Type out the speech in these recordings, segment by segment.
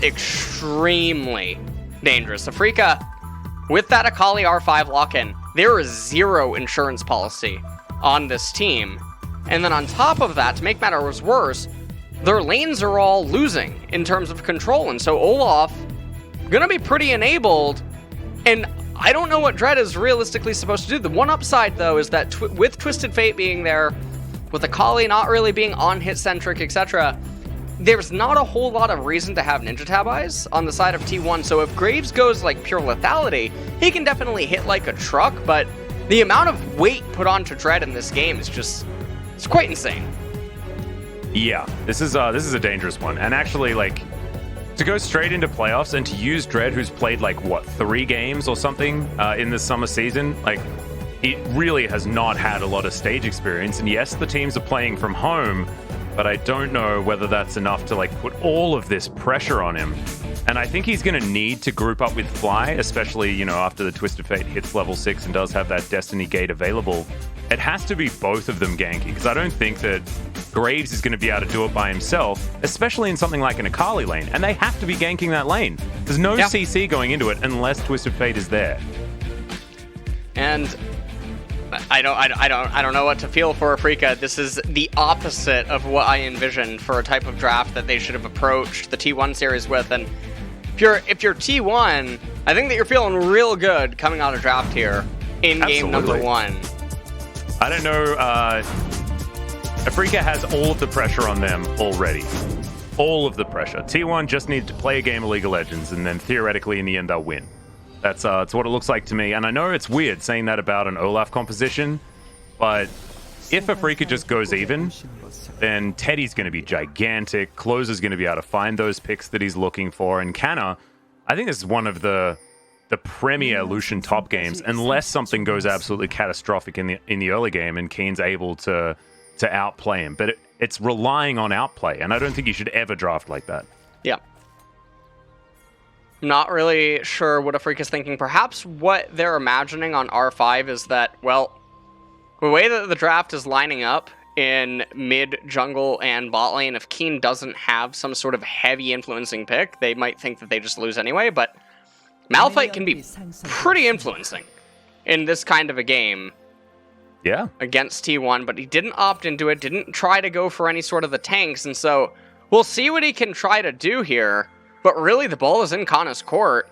extremely dangerous. Afreeca, with that Akali R5 lock-in, there is zero insurance policy on this team. And then on top of that, to make matters worse, their lanes are all losing in terms of control. And so Olaf, gonna be pretty enabled. And I don't know what Dread is realistically supposed to do. The one upside, though, is that with Twisted Fate being there, with Akali not really being on-hit-centric, etc., there's not a whole lot of reason to have Ninja Tab Eyes on the side of T1. So if Graves goes, like, pure lethality, he can definitely hit like a truck, but the amount of weight put onto Dread in this game is just... it's quite insane. Yeah, this is a dangerous one. And actually, like, to go straight into playoffs and to use Dread, who's played, like, what, 3 games or something in this summer season, like, it really has not had a lot of stage experience. And yes, the teams are playing from home, but I don't know whether that's enough to, like, put all of this pressure on him. And I think he's going to need to group up with Fly, especially, you know, after the Twisted Fate hits level 6 and does have that Destiny Gate available. It has to be both of them ganking, because I don't think that Graves is going to be able to do it by himself, especially in something like an Akali lane. And they have to be ganking that lane. There's no CC going into it unless Twisted Fate is there. And I don't know what to feel for Afreeca. This is the opposite of what I envisioned for a type of draft that they should have approached the T1 series with. And if you're T1, I think that you're feeling real good coming out of draft here in game number 1. I don't know. Afreeca has all of the pressure on them already. All of the pressure. T1 just needs to play a game of League of Legends, and then theoretically, in the end, they'll win. That's what it looks like to me. And I know it's weird saying that about an Olaf composition, but if Afreeca just goes even, then Teddy's going to be gigantic. Clozer's going to be able to find those picks that he's looking for. And Canna, I think this is one of the premier Lucian top games, unless something goes absolutely catastrophic in the early game and Kiin's able to outplay him. But it's relying on outplay, and I don't think you should ever draft like that. Yeah. Not really sure what Afreeca's thinking. Perhaps what they're imagining on R5 is that, well, the way that the draft is lining up in mid, jungle, and bot lane, if Kiin doesn't have some sort of heavy influencing pick, they might think that they just lose anyway, but Malphite can be pretty influencing in this kind of a game. Yeah. Against T1, but he didn't opt into it, didn't try to go for any sort of the tanks, and so we'll see what he can try to do here. But really, the ball is in Canna's court.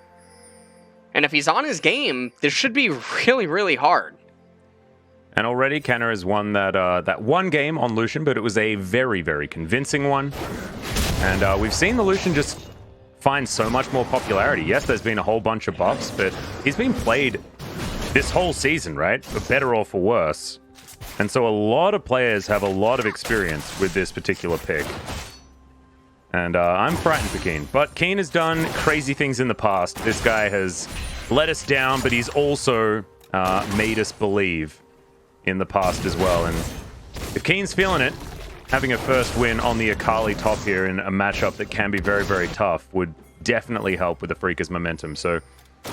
And if he's on his game, this should be really, really hard. And already, Canna has won that one game on Lucian, but it was a very, very convincing one. And we've seen the Lucian just find so much more popularity. Yes, there's been a whole bunch of buffs, but he's been played this whole season, right? For better or for worse. And so a lot of players have a lot of experience with this particular pick. And I'm frightened for Kiin. But Kiin has done crazy things in the past. This guy has let us down, but he's also made us believe in the past as well. And if Kiin's feeling it, having a first win on the Akali top here in a matchup that can be very, very tough would definitely help with the Afreeca's momentum. So,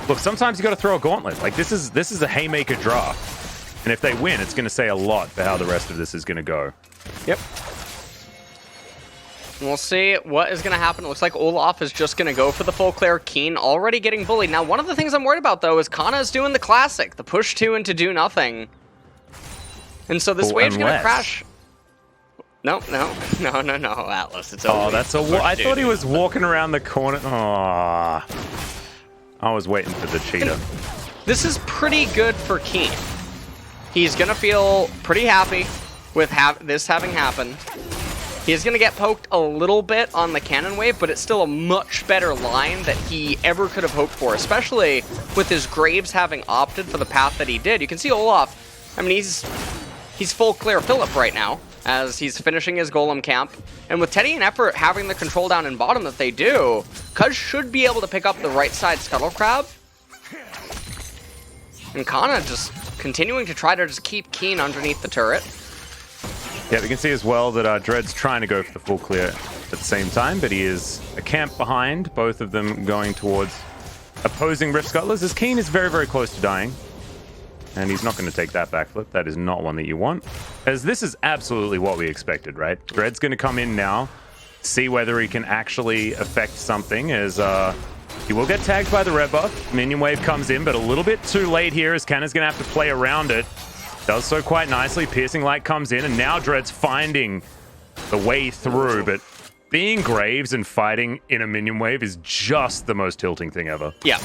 look, sometimes you got to throw a gauntlet. Like, this is a haymaker draft. And if they win, it's going to say a lot for how the rest of this is going to go. Yep. We'll see what is going to happen. It looks like Olaf is just going to go for the full clear. Kiin already getting bullied. Now, one of the things I'm worried about, though, is Canna is doing the classic. The push 2 into do nothing. And so this wave's going to crash. No, Atlas. It's over. Oh, that's a... I thought he was walking around the corner. Oh, I was waiting for the cheetah. This is pretty good for Kiin. He's going to feel pretty happy with this having happened. He's going to get poked a little bit on the cannon wave, but it's still a much better line that he ever could have hoped for, especially with his Graves having opted for the path that he did. You can see Olaf, I mean, he's full clear Philip right now, as he's finishing his golem camp. And with Teddy and Effort having the control down in bottom that they do, Cuzz should be able to pick up the right side Scuttle Crab. And Canna just continuing to try to just keep Kiin underneath the turret. Yeah, we can see as well that Dread's trying to go for the full clear at the same time, but he is a camp behind, both of them going towards opposing Rift Scuttlers, as Kiin is very, very close to dying. And he's not going to take that backflip. That is not one that you want, as this is absolutely what we expected, right? Dread's going to come in now, see whether he can actually affect something, as he will get tagged by the red buff. Minion wave comes in, but a little bit too late here, as Canna's going to have to play around it. Does so quite nicely. Piercing Light comes in, and now Dread's finding the way through, but being Graves and fighting in a minion wave is just the most tilting thing ever. Yeah.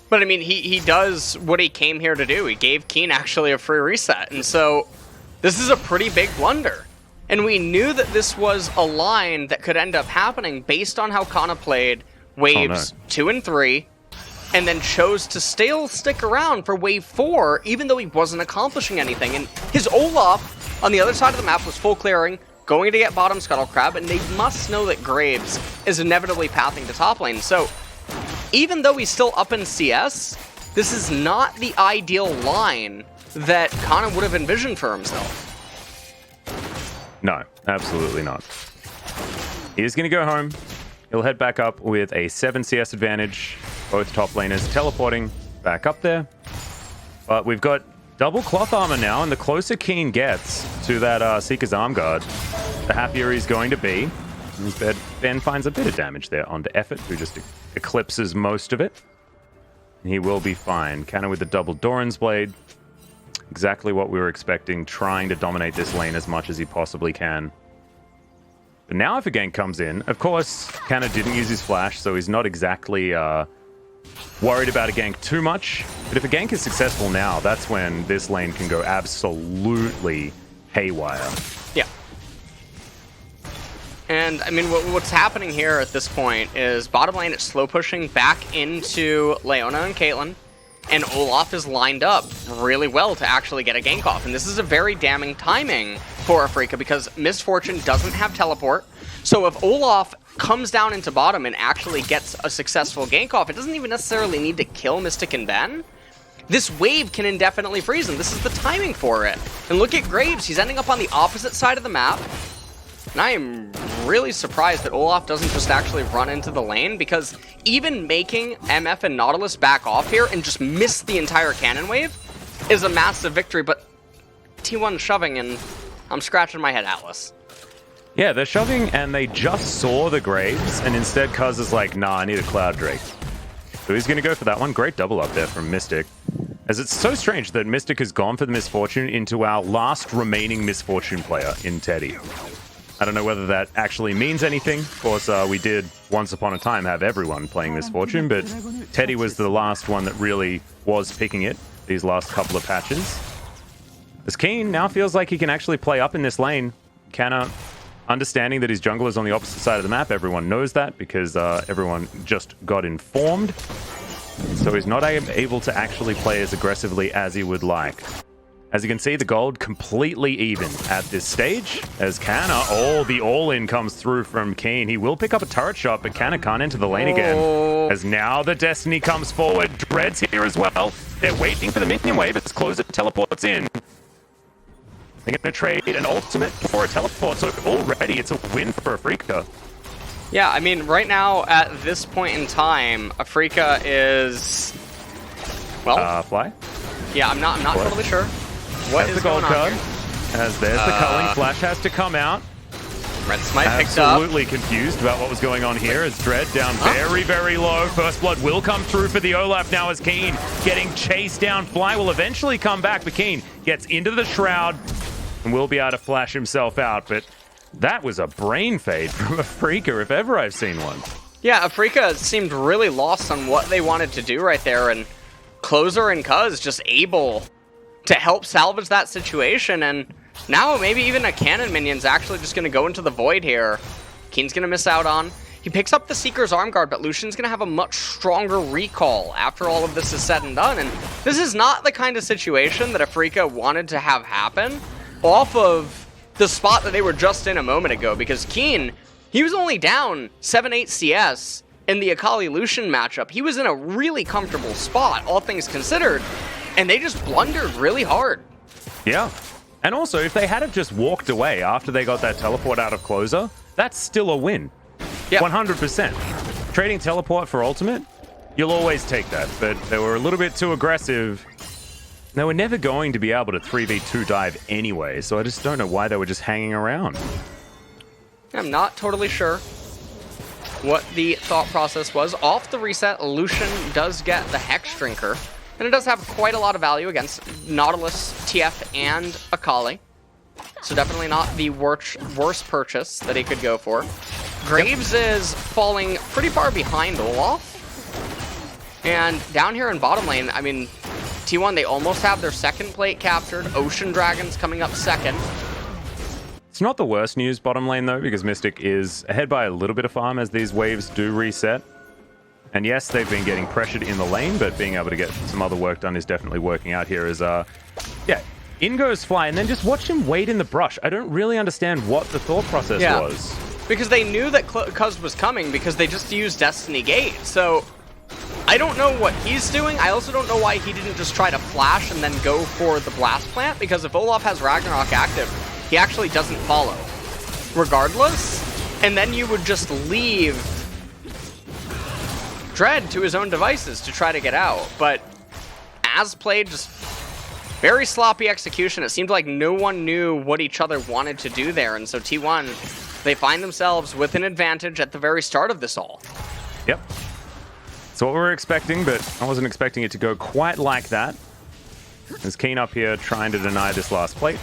But I mean, he does what he came here to do. He gave Kiin actually a free reset. And so this is a pretty big blunder. And we knew that this was a line that could end up happening based on how Canna played waves 2 and 3, and then chose to still stick around for wave 4, even though he wasn't accomplishing anything. And his Olaf on the other side of the map was full clearing, going to get bottom Scuttle Crab, and they must know that Graves is inevitably pathing to top lane. So even though he's still up in CS, this is not the ideal line that Canna would have envisioned for himself. No, absolutely not. He's going to go home. He'll head back up with a 7 CS advantage. Both top laners teleporting back up there. But we've got double cloth armor now, and the closer Kiin gets to that Seeker's Arm Guard, the happier he's going to be. Instead, Ben finds a bit of damage there onto Effort, who just eclipses most of it. He will be fine. Canna with the double Doran's Blade. Exactly what we were expecting, trying to dominate this lane as much as he possibly can. But now if a gank comes in, of course, Canna didn't use his flash, so he's not exactly worried about a gank too much. But if a gank is successful now, that's when this lane can go absolutely haywire. Yeah. And, I mean, what's happening here at this point is bottom lane is slow pushing back into Leona and Caitlyn, and Olaf is lined up really well to actually get a gank off. And this is a very damning timing for Afreeca, because Misfortune doesn't have teleport. So if Olaf comes down into bottom and actually gets a successful gank off, it doesn't even necessarily need to kill Mystic and Ben. This wave can indefinitely freeze him. This is the timing for it. And look at Graves. He's ending up on the opposite side of the map. And I am really surprised that Olaf doesn't just actually run into the lane, because even making MF and Nautilus back off here and just miss the entire cannon wave is a massive victory. But T1 shoving, and I'm scratching my head, Atlas. Yeah, they're shoving, and they just saw the Graves, and instead Cuzz is like, nah, I need a Cloud Drake. So he's going to go for that one. Great double up there from Mystic. As it's so strange that Mystic has gone for the Misfortune into our last remaining Misfortune player in Teddy. I don't know whether that actually means anything. Of course, we did once upon a time have everyone playing Misfortune, but Teddy was the last one that really was picking it these last couple of patches. As Kiin now feels like he can actually play up in this lane. Canna, understanding that his jungle is on the opposite side of the map, everyone knows that because everyone just got informed. So he's not able to actually play as aggressively as he would like. As you can see, the gold completely even at this stage. As Canna, the all-in comes through from Kiin. He will pick up a turret shot, but Canna can't enter the lane again. As now the Destiny comes forward. Dread's here as well. They're waiting for the minion wave as Clozer teleports in. They're going to trade an ultimate for a teleport, so already it's a win for Afreeca. Yeah, I mean, right now, at this point in time, Afreeca is... Well... Fly? Yeah, I'm not totally sure. What is the gold going on card? here? As there's the culling. Flash has to come out. Red Smite picked up. Absolutely confused about what was going on here as Dread down very, very low. First blood will come through for the Olaf now as Kiin getting chased down. Fly will eventually come back, but Kiin gets into the Shroud and will be able to flash himself out. But that was a brain fade from Afreeca, if ever I've seen one. Yeah, Afreeca seemed really lost on what they wanted to do right there, and Clozer and Cuzz just able to help salvage that situation, and now maybe even a cannon minion's actually just going to go into the void here. Kiin's going to miss out on. He picks up the Seeker's Arm Guard, but Lucian's going to have a much stronger recall after all of this is said and done, and this is not the kind of situation that Afreeca wanted to have happen off of the spot that they were just in a moment ago, because Kiin, he was only down 7-8 CS in the Akali Lucian matchup. He was in a really comfortable spot, all things considered, and they just blundered really hard. Yeah. And also, if they had have just walked away after they got that teleport out of Clozer, that's still a win. Yeah. 100%. Trading teleport for ultimate, you'll always take that. But they were a little bit too aggressive. They were never going to be able to 3v2 dive anyway, so I just don't know why they were just hanging around. I'm not totally sure what the thought process was. Off the reset, Lucian does get the Hex Drinker, and it does have quite a lot of value against Nautilus, TF, and Akali. So definitely not the worst purchase that he could go for. Graves is falling pretty far behind Olaf. And down here in bottom lane, I mean, T1, they almost have their second plate captured. Ocean Dragon's coming up second. It's not the worst news bottom lane, though, because Mystic is ahead by a little bit of farm as these waves do reset. And yes, they've been getting pressured in the lane, but being able to get some other work done is definitely working out here as, yeah, in goes Fly, and then just watch him wait in the brush. I don't really understand what the thought process was. Because they knew that Cuzz was coming because they just used Destiny Gate. So I don't know what he's doing. I also don't know why he didn't just try to flash and then go for the Blast Plant, because if Olaf has Ragnarok active, he actually doesn't follow regardless. And then you would just leave Dread to his own devices to try to get out. But as played, just very sloppy execution. It seemed like no one knew what each other wanted to do there. And so T1, they find themselves with an advantage at the very start of this all. Yep. That's what we were expecting, but I wasn't expecting it to go quite like that. There's Kiin up here trying to deny this last plate,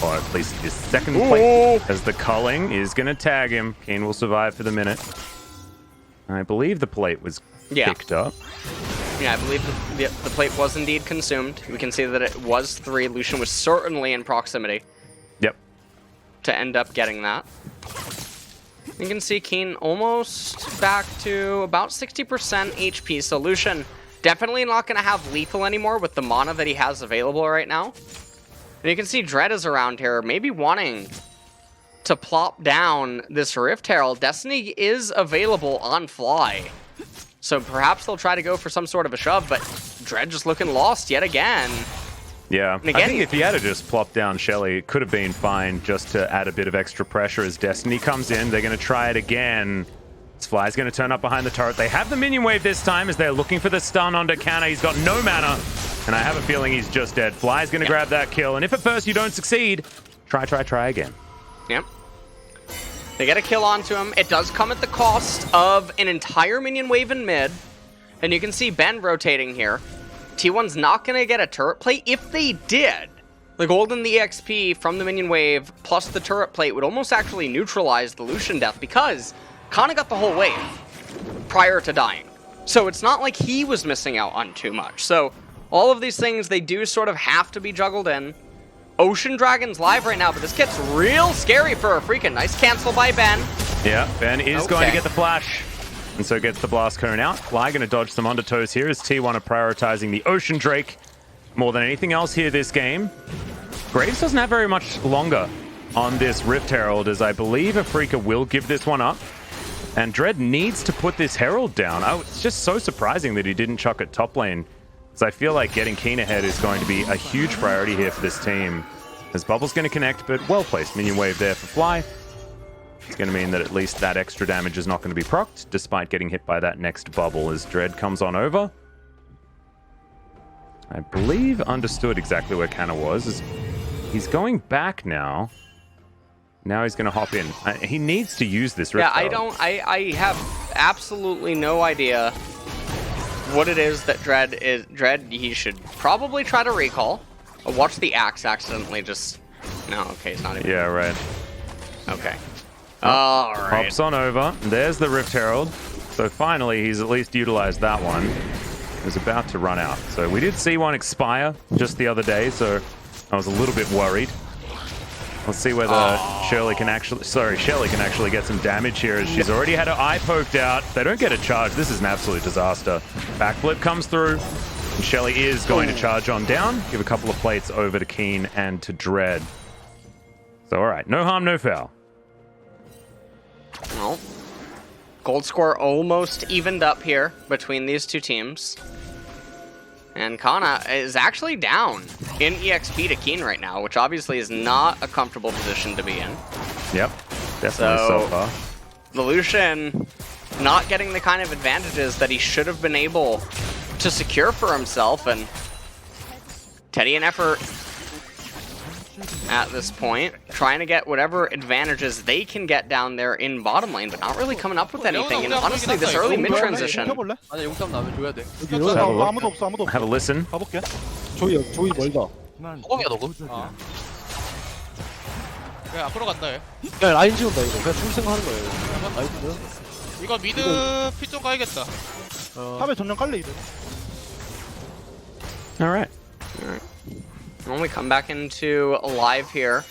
or at least this second plate, as the culling is going to tag him. Kiin will survive for the minute. I believe the plate was picked up. Yeah, I believe the plate was indeed consumed. We can see that it was 3. Lucian was certainly in proximity. Yep. To end up getting that. You can see Kiin almost back to about 60% HP, so Lucian definitely not going to have lethal anymore with the mana that he has available right now. And you can see Dread is around here, maybe wanting to plop down this Rift Herald. Destiny is available on Fly, so perhaps they'll try to go for some sort of a shove, but Dread just looking lost yet again. Yeah, and again, I think if he had to just plop down Shelly, it could have been fine just to add a bit of extra pressure as Destiny comes in. They're going to try it again. Fly's going to turn up behind the turret. They have the minion wave this time as they're looking for the stun onto Canna. He's got no mana, and I have a feeling he's just dead. Fly's going to grab that kill, and if at first you don't succeed, try again. Yep. They get a kill onto him. It does come at the cost of an entire minion wave in mid, and you can see Ben rotating here. T1's not going to get a turret plate. If they did, the gold and the EXP from the minion wave plus the turret plate would almost actually neutralize the Lucian death, because Canna got the whole wave prior to dying. So it's not like he was missing out on too much. So all of these things, they do sort of have to be juggled in. Ocean Dragon's live right now, but this gets real scary for Afreeca. Nice cancel by Ben. Yeah, Ben is going to get the flash, and so gets the blast cone out. Fly going to dodge some undertows here as T1 are prioritizing the Ocean Drake more than anything else here this game. Graves doesn't have very much longer on this Rift Herald, as I believe Afreeca will give this one up. And Dread needs to put this Herald down. Oh, it's just so surprising that he didn't chuck it top lane, because I feel like getting Kiin ahead is going to be a huge priority here for this team. As Bubble's going to connect, but well-placed minion wave there for Fly. It's going to mean that at least that extra damage is not going to be procced, despite getting hit by that next bubble as Dread comes on over. I believe understood exactly where Canna was. He's going back now. Now he's going to hop in. He needs to use this Rift Herald. I have absolutely no idea what it is that Dread is. Dread, he should probably try to recall. Watch the axe accidentally just... No, okay, it's not even... Yeah, right. Okay. All right. Hops on over. There's the Rift Herald. So finally, he's at least utilized that one. It was about to run out. So we did see one expire just the other day, so I was a little bit worried. Let's see whether Shelly can actually get some damage here, as she's already had her eye poked out. They don't get a charge. This is an absolute disaster. Backflip comes through, and Shelly is going to charge on down. Give a couple of plates over to Kiin and to Dread. So, all right. No harm, no foul. Well, gold score almost evened up here between these two teams. And Canna is actually down in EXP to Kiin right now, which obviously is not a comfortable position to be in. Yep, definitely so far. The Lucian not getting the kind of advantages that he should have been able to secure for himself, and Teddy and Effort at this point, trying to get whatever advantages they can get down there in bottom lane, but not really coming up with anything. And honestly, this early mid transition. 아니 용감 나면 줘야 돼. 여기 여기서 아무도 없어. Have a listen. 가볼게. 조이 멀다. 허공이야 너고. 그냥 앞으로 간다 얘. 야 라인 지운다 이거. 그냥 줄 생각하는 거예요. 나이스. 이거 미드 피 좀 가야겠다. 탑에 전령 깔래 이제. All right. When we come back into live here,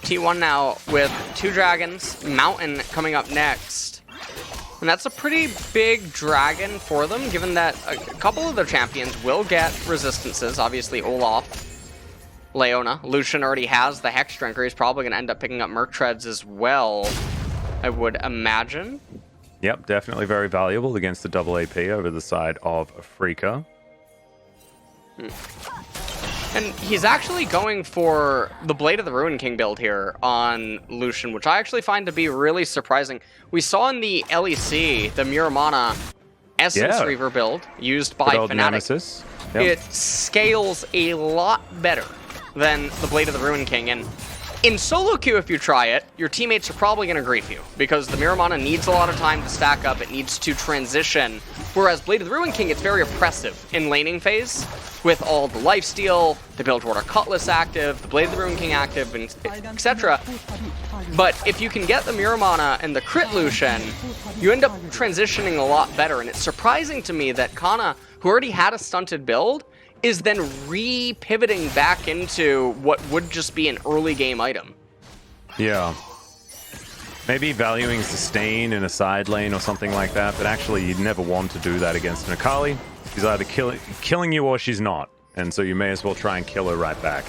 T1 now with 2 dragons, Mountain coming up next. And that's a pretty big dragon for them, given that a couple of their champions will get resistances. Obviously, Olaf, Leona. Lucian already has the Hex Drinker. He's probably going to end up picking up Merc Treads as well, I would imagine. Yep, definitely very valuable against the double AP over the side of Afreeca. And he's actually going for the Blade of the Ruin King build here on Lucian, which I actually find to be really surprising. We saw in the LEC, the Muramana Essence Reaver build used by Fnatic. Yep. It scales a lot better than the Blade of the Ruin King. And in solo queue, if you try it, your teammates are probably going to grief you, because the Muramana needs a lot of time to stack up. It needs to transition. Whereas Blade of the Ruin King, it's very oppressive in laning phase, with all the lifesteal, the Build-Order Cutlass active, the Blade of the Ruin King active, and etc. But if you can get the Muramana and the crit Lucian, you end up transitioning a lot better. And it's surprising to me that Canna, who already had a stunted build, is then re-pivoting back into what would just be an early game item. Yeah. Maybe valuing sustain in a side lane or something like that, but actually you'd never want to do that against an Akali. She's either killing you or she's not, and so you may as well try and kill her right back.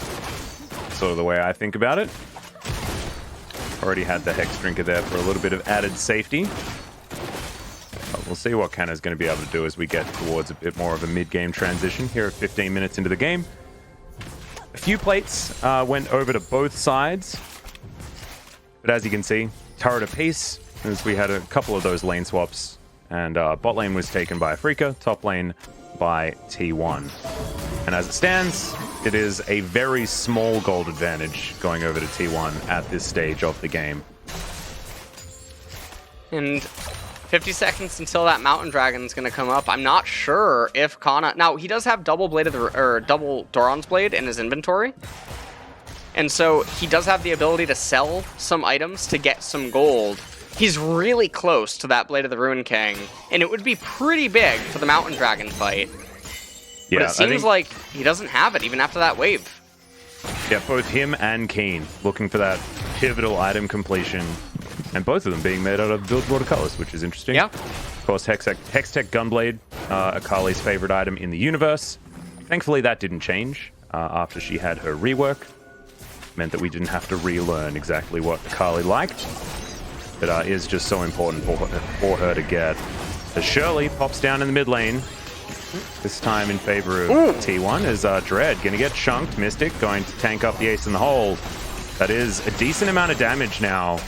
Sort of the way I think about it. Already had the Hex Drinker there for a little bit of added safety. But we'll see what Canna's going to be able to do as we get towards a bit more of a mid-game transition here at 15 minutes into the game. A few plates went over to both sides, but as you can see, turret apiece, as we had a couple of those lane swaps, and bot lane was taken by Afreeca, top lane by T1. And as it stands, it is a very small gold advantage going over to T1 at this stage of the game. And 50 seconds until that Mountain Dragon's going to come up. I'm not sure if Canna... Now, he does have double Doran's Blade in his inventory. And so he does have the ability to sell some items to get some gold. He's really close to that Blade of the Ruin King, and it would be pretty big for the Mountain Dragon fight. Yeah, but it seems like he doesn't have it even after that wave. Yeah, both him and Kiin looking for that pivotal item completion, and both of them being made out of Build-Order Cutlass, which is interesting. Yeah. Of course, Hextech Gunblade, Akali's favorite item in the universe. Thankfully, that didn't change after she had her rework. Meant that we didn't have to relearn exactly what Akali liked. But is just so important for her to get. As Shirley pops down in the mid lane, this time in favor of T1, is Dread going to get chunked. Mystic going to tank up the ace in the hole. That is a decent amount of damage now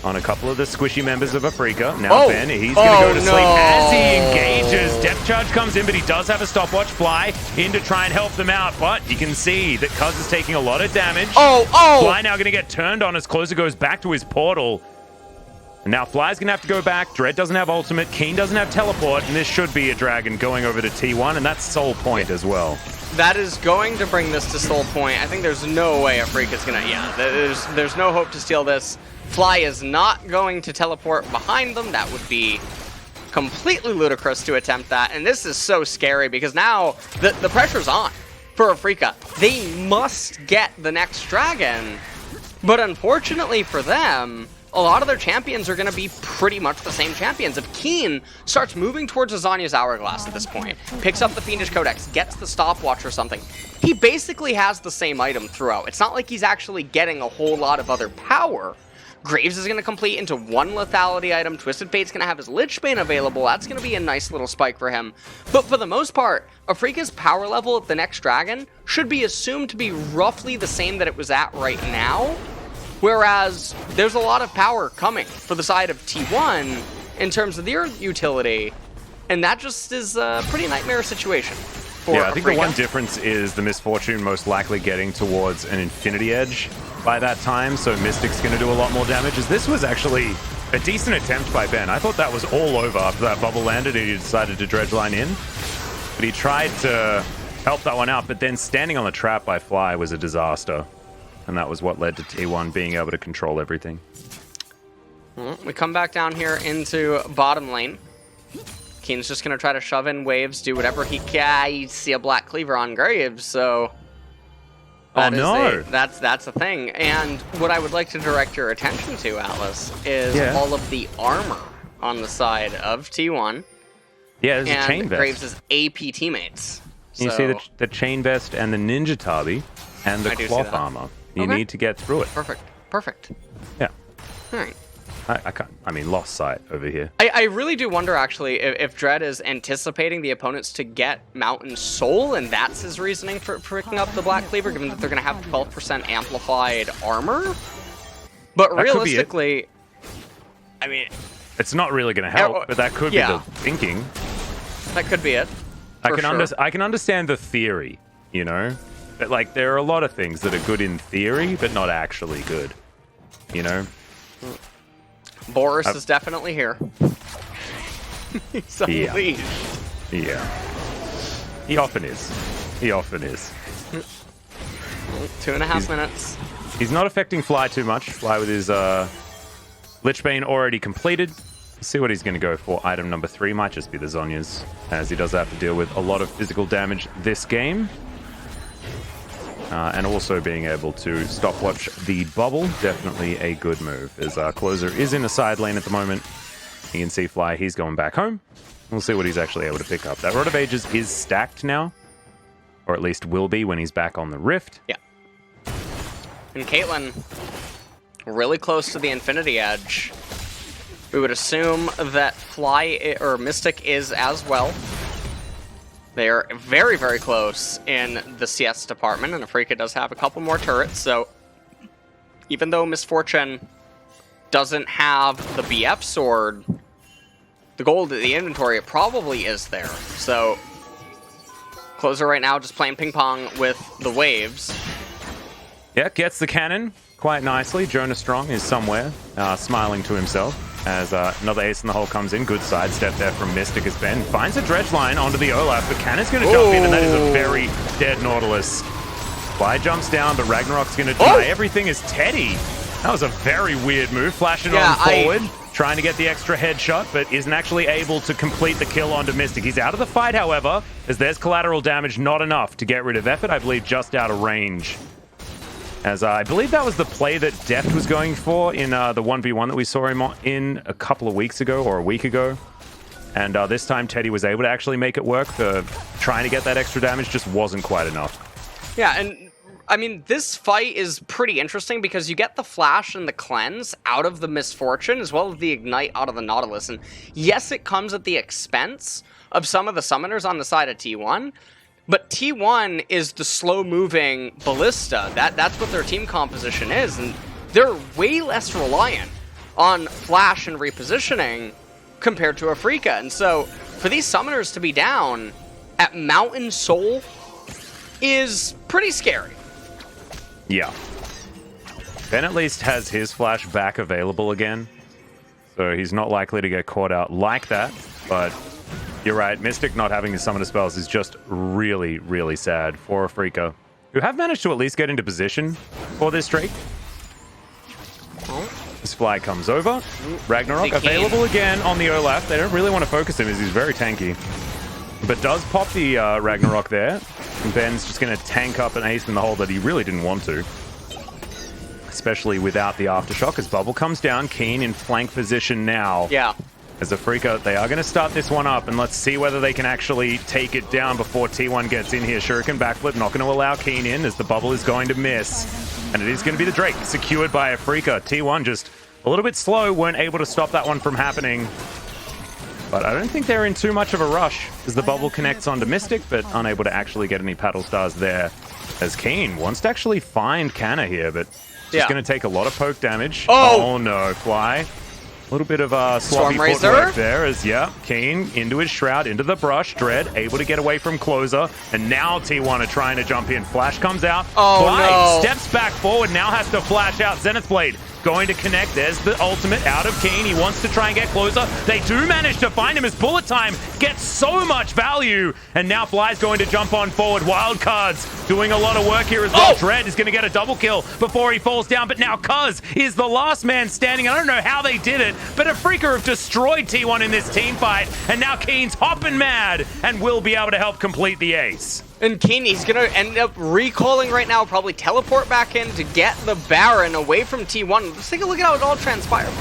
on a couple of the squishy members of Afreeca. Now Ben, he's going to go to sleep as he engages. Depth charge comes in, but he does have a stopwatch fly in to try and help them out. But you can see that Cuzz is taking a lot of damage. Fly now going to get turned on as Clozer goes back to his portal. And now Fly's going to have to go back. Dread doesn't have ultimate. Kiin doesn't have teleport. And this should be a dragon going over to T1. And that's Soul Point as well. That is going to bring this to Soul Point. I think there's no way Afreeca's going to... Yeah, there's no hope to steal this. Fly is not going to teleport behind them. That would be completely ludicrous to attempt that. And this is so scary because now the pressure's on for Afreeca. They must get the next dragon. But unfortunately for them, a lot of their champions are going to be pretty much the same champions. If Kiin starts moving towards Azania's Hourglass at this point, picks up the Fiendish Codex, gets the stopwatch or something, he basically has the same item throughout. It's not like he's actually getting a whole lot of other power. Graves is going to complete into one lethality item. Twisted Fate's going to have his Lichbane available. That's going to be a nice little spike for him. But for the most part, Afreeca's power level at the next dragon should be assumed to be roughly the same that it was at right now. Whereas there's a lot of power coming for the side of T1 in terms of their utility. And that just is a pretty nightmare situation. for Yeah, I think the Afreeca. one difference is the Misfortune most likely getting towards an Infinity Edge by that time, so Mystic's going to do a lot more damage, as this was actually a decent attempt by Ben. I thought that was all over after that bubble landed and he decided to dredge line in. But he tried to help that one out, but then standing on the trap by Fly was a disaster. And that was what led to T1 being able to control everything. Well, we come back down here into bottom lane. Kiin's just going to try to shove in waves, do whatever he can. You see a Black Cleaver on Graves, so... Oh no! That's a thing. And what I would like to direct your attention to, Atlas, is all of the armor on the side of T1. Yeah, there's a chain vest. Graves' AP teammates. You see the chain vest and the ninja tabi and the cloth armor. You need to get through it. Perfect. Yeah. All right. I can't. I mean, lost sight over here. I really do wonder, actually, if Dread is anticipating the opponents to get Mountain Soul, and that's his reasoning for picking up the Black Cleaver, given that they're going to have 12% amplified armor. But that realistically, I mean... It's not really going to help, but that could be the thinking. That could be it. I can understand the theory, you know? But, like, there are a lot of things that are good in theory, but not actually good, you know? Boris is definitely here. He's unleashed. Yeah. He often is. 2.5 minutes. He's not affecting Fly too much. Fly with his Lichbane already completed. Let's see what he's going to go for. Item number 3 might just be the Zhonya's, as he does have to deal with a lot of physical damage this game. And also being able to stopwatch the bubble, definitely a good move. As Clozer is in the side lane at the moment. You can see Fly, he's going back home. We'll see what he's actually able to pick up. That Rod of Ages is stacked now. Or at least will be when he's back on the Rift. Yeah. And Caitlyn, really close to the Infinity Edge. We would assume that Fly or Mystic is as well. They are very, very close in the CS department, and Afreeca does have a couple more turrets, so even though Misfortune doesn't have the BF sword, the gold in the inventory, it probably is there. So Clozer right now just playing ping pong with the waves. Yeah, gets the cannon quite nicely. Jonah Strong is somewhere, smiling to himself as another ace in the hole comes in. Good sidestep there from Mystic as Ben finds a dredge line onto the Olaf, but Canna's going to jump in, and that is a very dead Nautilus. Fly jumps down, but Ragnarok's going to die. Everything is Teddy. That was a very weird move. Flashing on forward, trying to get the extra headshot, but isn't actually able to complete the kill onto Mystic. He's out of the fight, however, as there's collateral damage, not enough to get rid of effort. I believe just out of range. As I believe that was the play that Deft was going for in the 1v1 that we saw him in a couple of weeks ago or a week ago. And this time Teddy was able to actually make it work. For trying to get that extra damage just wasn't quite enough. Yeah, and I mean, this fight is pretty interesting because you get the Flash and the Cleanse out of the Misfortune as well as the Ignite out of the Nautilus. And yes, it comes at the expense of some of the summoners on the side of T1. But T1 is the slow-moving Ballista. That's what their team composition is, and they're way less reliant on Flash and repositioning compared to Afreeca. And so, for these summoners to be down at Mountain Soul is pretty scary. Yeah. Ben at least has his Flash back available again, so he's not likely to get caught out like that, but... You're right, Mystic not having his summoner spells is just really, really sad for Afreeca, who have managed to at least get into position for this streak. This Fly comes over. Ragnarok available again on the Olaf. They don't really want to focus him as he's very tanky. But does pop the Ragnarok there. And Ben's just going to tank up an ace in the hole that he really didn't want to. Especially without the Aftershock as Bubble comes down. Kiin in flank position now. Yeah. As Afreeca, they are going to start this one up, and let's see whether they can actually take it down before T1 gets in here. Shuriken backflip, not going to allow Kiin in as the bubble is going to miss. And it is going to be the Drake, secured by Afreeca. T1 just a little bit slow, weren't able to stop that one from happening. But I don't think they're in too much of a rush as the bubble connects onto Mystic, but unable to actually get any paddle stars there. As Kiin wants to actually find Canna here, but just going to take a lot of poke damage. Oh no, Fly. little bit of sloppy Stormraiser. footwork there as, yeah, Kiin into his shroud, into the brush. Dread able to get away from Clozer. And now T1 are trying to jump in. Flash comes out. Oh, no. Steps back forward, now has to flash out. Zenith Blade going to connect. There's the ultimate out of Kiin. He wants to try and get Clozer. They do manage to find him as Bullet Time gets so much value. And now Fly's going to jump on forward. Wild Cards doing a lot of work here as well. Dread is going to get a double kill before he falls down. But now Cuzz is the last man standing. I don't know how they did it, but Afreeca have destroyed T1 in this team fight. And now Kiin's hopping mad and will be able to help complete the ace. And Kiin, he's going to end up recalling right now, probably teleport back in to get the Baron away from T1. Let's take a look at how it all transpired.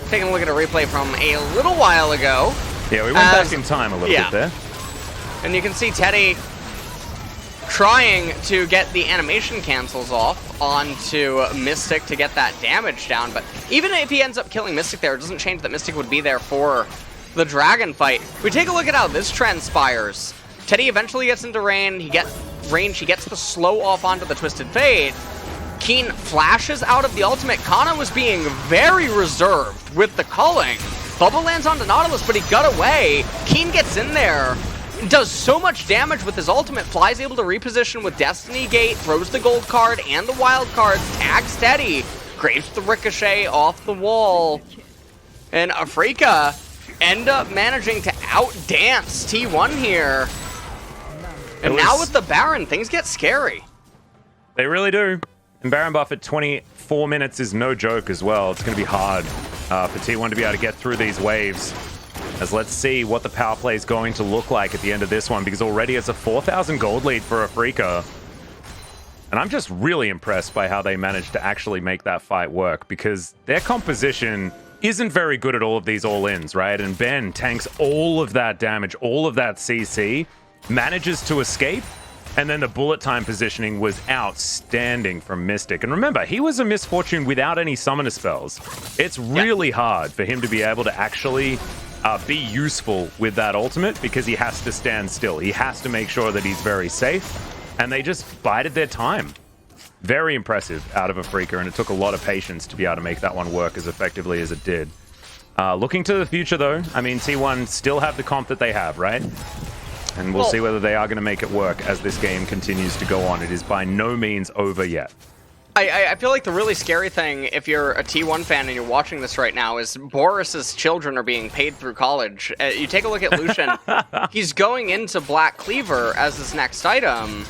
Taking a look at a replay from a little while ago. Yeah, we went back in time a little bit there. And you can see Teddy trying to get the animation cancels off onto Mystic to get that damage down. But even if he ends up killing Mystic there, it doesn't change that Mystic would be there for the Dragon fight. We take a look at how this transpires. Teddy eventually gets into range, he gets the slow off onto the Twisted Fate. Kiin flashes out of the ultimate. Canna was being very reserved with the culling. Bubble lands onto Nautilus, but he got away. Kiin gets in there, does so much damage with his ultimate. Fly's able to reposition with Destiny Gate, throws the gold card and the wild cards, tags Teddy, Graves the ricochet off the wall. And Afreeca end up managing to outdance T1 here. And now with the Baron, things get scary. They really do. And Baron buff at 24 minutes is no joke as well. It's going to be hard for T1 to be able to get through these waves. As let's see what the power play is going to look like at the end of this one, because already it's a 4,000 gold lead for Afreeca. And I'm just really impressed by how they managed to actually make that fight work, because their composition isn't very good at all of these all-ins, right? And Ben tanks all of that damage, all of that CC, manages to escape, and then the bullet time positioning was outstanding from Mystic. And remember, he was a misfortune without any summoner spells. It's really hard for him to be able to actually be useful with that ultimate, because he has to stand still. He has to make sure that he's very safe, and they just bided their time. Very impressive out of Afreeca, and it took a lot of patience to be able to make that one work as effectively as it did. Looking to the future, though, I mean, T1 still have the comp that they have, right? And we'll see whether they are going to make it work as this game continues to go on. It is by no means over yet. I feel like the really scary thing, if you're a T1 fan and you're watching this right now, is Boris's children are being paid through college. You take a look at Lucian. He's going into Black Cleaver as his next item.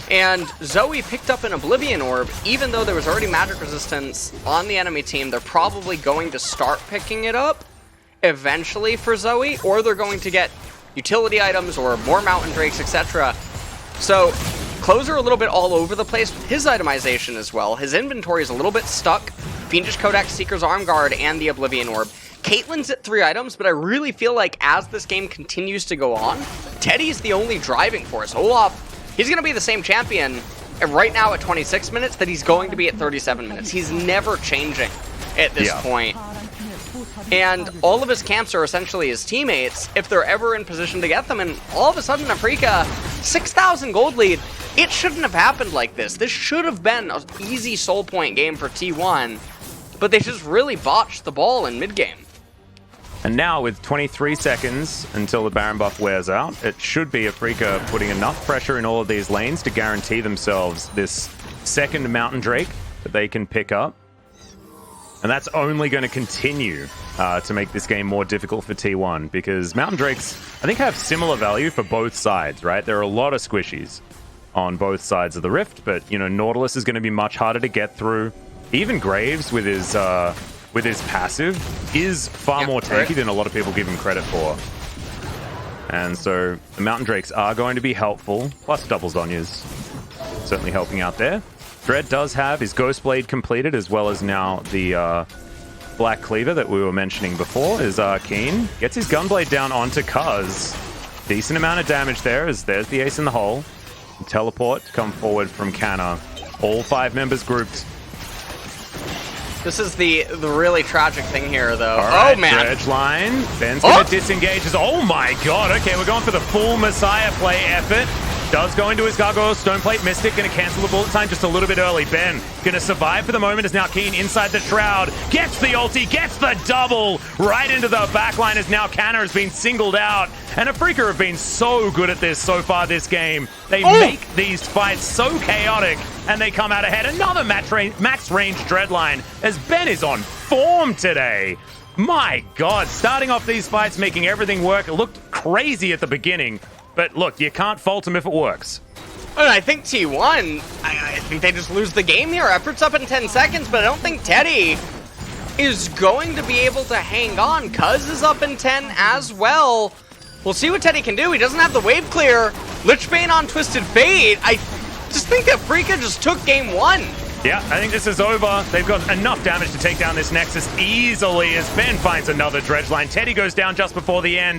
And Zoe picked up an Oblivion Orb. Even though there was already magic resistance on the enemy team, they're probably going to start picking it up eventually for Zoe, or they're going to get utility items or more Mountain Drakes, etc. So Clozer a little bit all over the place with his itemization as well. His inventory is a little bit stuck. Fiendish Codex, Seeker's Arm Guard, and the Oblivion Orb. Caitlyn's at 3 items, but I really feel like as this game continues to go on, Teddy's the only driving force. Olaf, he's going to be the same champion right now at 26 minutes that he's going to be at 37 minutes. He's never changing at this point. And all of his camps are essentially his teammates if they're ever in position to get them. And all of a sudden, Afreeca, 6,000 gold lead. It shouldn't have happened like this. This should have been an easy soul point game for T1, but they just really botched the ball in mid-game. And now with 23 seconds until the Baron buff wears out, it should be Afreeca putting enough pressure in all of these lanes to guarantee themselves this second Mountain Drake that they can pick up. And that's only going to continue to make this game more difficult for T1, because Mountain Drakes, I think, have similar value for both sides, right? There are a lot of squishies on both sides of the rift, but, you know, Nautilus is going to be much harder to get through. Even Graves with his passive is far more tanky than a lot of people give him credit for. And so the Mountain Drakes are going to be helpful, plus double Zhonya's certainly helping out there. Dread does have his Ghost Blade completed, as well as now the Black Cleaver that we were mentioning before. Is Kiin gets his Gunblade down onto Cuzz. Decent amount of damage there, as there's the ace in the hole. Teleport to come forward from Canna. All 5 members grouped. This is the really tragic thing here, though. Right, oh, man. Dredge line. Ben's going to disengage. Oh, my God. Okay, we're going for the full Messiah play effort. Does go into his gargoyle. Stoneplate Mystic going to cancel the bullet time just a little bit early. Ben going to survive for the moment as now Kiin inside the shroud. Gets the ulti, gets the double right into the backline as now Canna has been singled out. And Afreeca have been so good at this so far this game. They make these fights so chaotic and they come out ahead. Another max range Dreadline as Ben is on form today. My God, starting off these fights, making everything work. It looked crazy at the beginning, but look, you can't fault him if it works. And I think T1, I think they just lose the game here. Effort's up in 10 seconds, but I don't think Teddy is going to be able to hang on. Cuzz is up in 10 as well. We'll see what Teddy can do. He doesn't have the wave clear. Lichbane on Twisted Fate. I just think that Afreeca just took game 1. Yeah, I think this is over. They've got enough damage to take down this Nexus easily as Ben finds another Dredgeline. Teddy goes down just before the end.